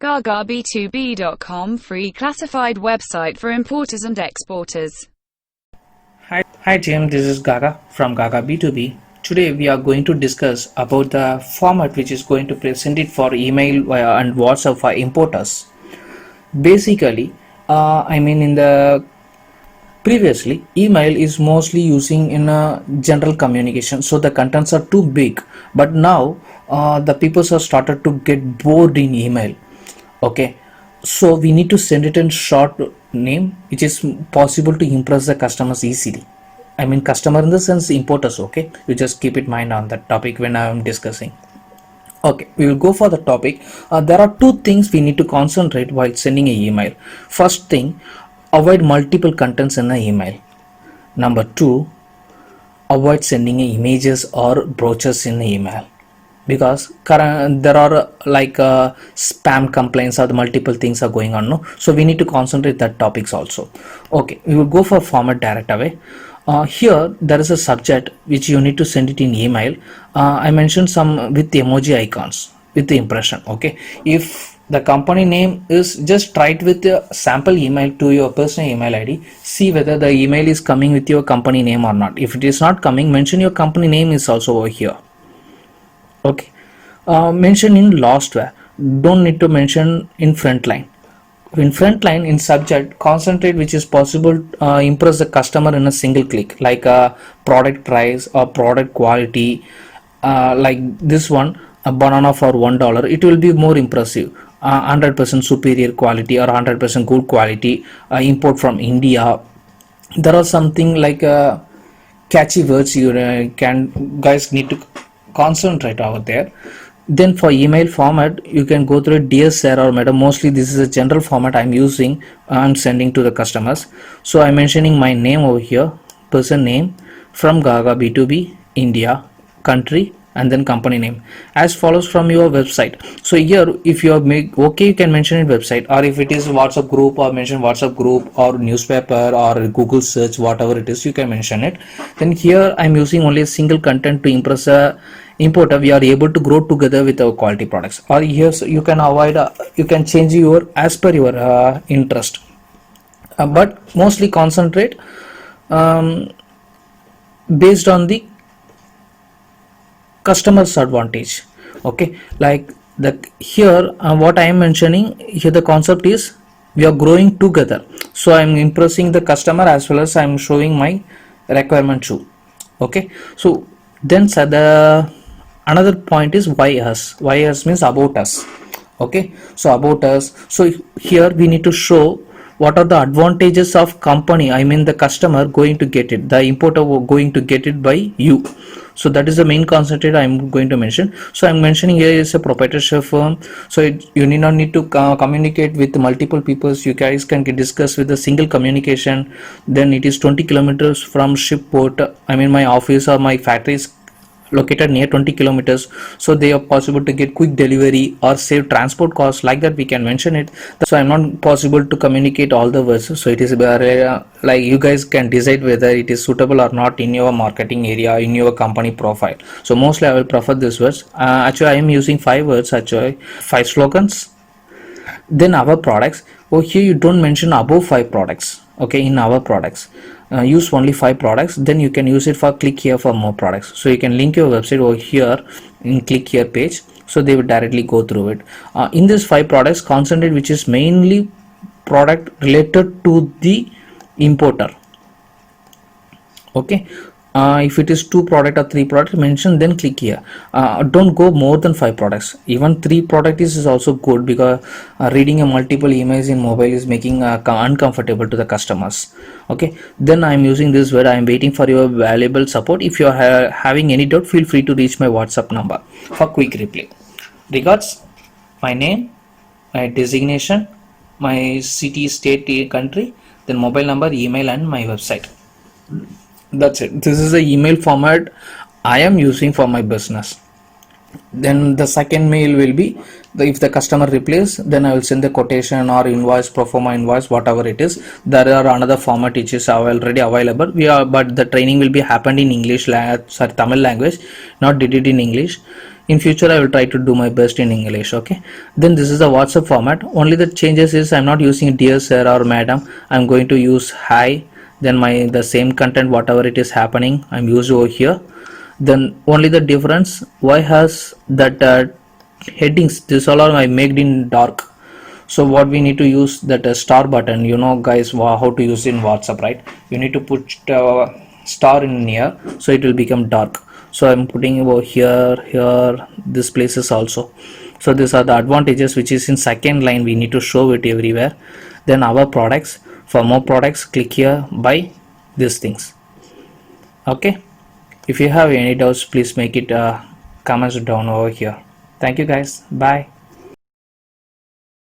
GagaB2B.com, free classified website for importers and exporters. Hi Jim, this is Gaga from Gaga B2B. Today we are going to discuss about the format which is going to present it for email and WhatsApp for importers. Basically, in the previously email is mostly using in a general communication, so the contents are too big. But now the people have started to get bored in email. Okay, so we need to send it in short name which is possible to impress the customers easily. Customer in the sense importers. Okay, you just keep it mind on that topic when I am discussing. Okay, we will go for the topic. There are two things we need to concentrate while sending an email. First thing, avoid multiple contents in an email. Number two, avoid sending images or brochures in an email, because there are spam complaints or the multiple things are going on, no? So we need to concentrate that topics also. Okay, we will go for format direct away. Here there is a subject which you need to send it in email. I mentioned some with emoji icons with the impression. Okay, if the company name is, just try it with a sample email to your personal email ID, see whether the email is coming with your company name or not. If it is not coming, mention your company name is also over here. Okay, mention in last where, don't need to mention in front line. In front line, in subject, concentrate which is possible impress the customer in a single click, like a product price or product quality. Like this one, a banana for $1, it will be more impressive. 100% superior quality or 100% good quality, import from India. There are something like catchy words you guys need to concentrate over there. Then for email format, you can go through dear sir or madam. Mostly this is a general format I'm using and sending to the customers. So I'm mentioning my name over here, person name, from Gaga B2B India, country, and then company name as follows from your website. So here if you make okay, you can mention it website, or if it is WhatsApp group, or mention WhatsApp group or newspaper or Google search, whatever it is, you can mention it. Then here I'm using only a single content to impress a importer. We are able to grow together with our quality products. Or here so you can avoid you can change your as per your interest, but mostly concentrate based on the customer's advantage. Okay, like the here what I am mentioning here, the concept is we are growing together, so I am impressing the customer as well as I am showing my requirement too. Okay, so then the another point is why us. Why us means about us. Okay, so about us. So here we need to show what are the advantages of company, the customer going to get it, the importer going to get it by you. So that is the main concept I'm going to mention. So I'm mentioning here is a proprietorship firm, so you need not need to communicate with multiple people. You guys can discuss with a single communication. Then it is 20 kilometers from shipport. My office or my factory is located near 20 kilometers, so they are possible to get quick delivery or save transport costs. Like that we can mention it. So I'm not possible to communicate all the words, so it is like you guys can decide whether it is suitable or not in your marketing area, in your company profile. So mostly I will prefer this words. Actually I am using 5 words, actually 5 slogans. Then our products. Here you don't mention above 5 products. Okay, in our products use only 5 products. Then you can use it for click here for more products. So you can link your website over here in click here page, so they will directly go through it. In this 5 products, concentrate which is mainly product related to the importer. Okay, if it is 2 product or 3 product mention, then click here. Don't go more than 5 products. Even 3 product is also good, because reading a multiple emails in mobile is making uncomfortable to the customers. Okay, then I'm using this word. I'm waiting for your valuable support. If you are having any doubt, feel free to reach my WhatsApp number for quick reply. Regards, my name, my designation, my city, state, country, then mobile number, email, and my website. That's it. This is the email format I am using for my business. Then the second mail will be if the customer replies, then I will send the quotation or invoice, pro forma invoice, whatever it is. There are another format which is already available. But the training will be happened in English, Tamil language, not did it in English. In future I will try to do my best in English. Okay, then this is the WhatsApp format. Only the changes is I'm not using dear sir or madam, I'm going to use hi. Then my the same content whatever it is happening I'm used over here. Then only the difference, why has that headings, this all are I made in dark. So what we need to use that star button, you know guys, how to use in WhatsApp, right? You need to put star in here so it will become dark. So I'm putting over here this places also. So these are the advantages which is in second line, we need to show it everywhere. Then our products, for more products click here, buy these things. Okay, if you have any doubts please make it comments down over here. Thank you guys, bye.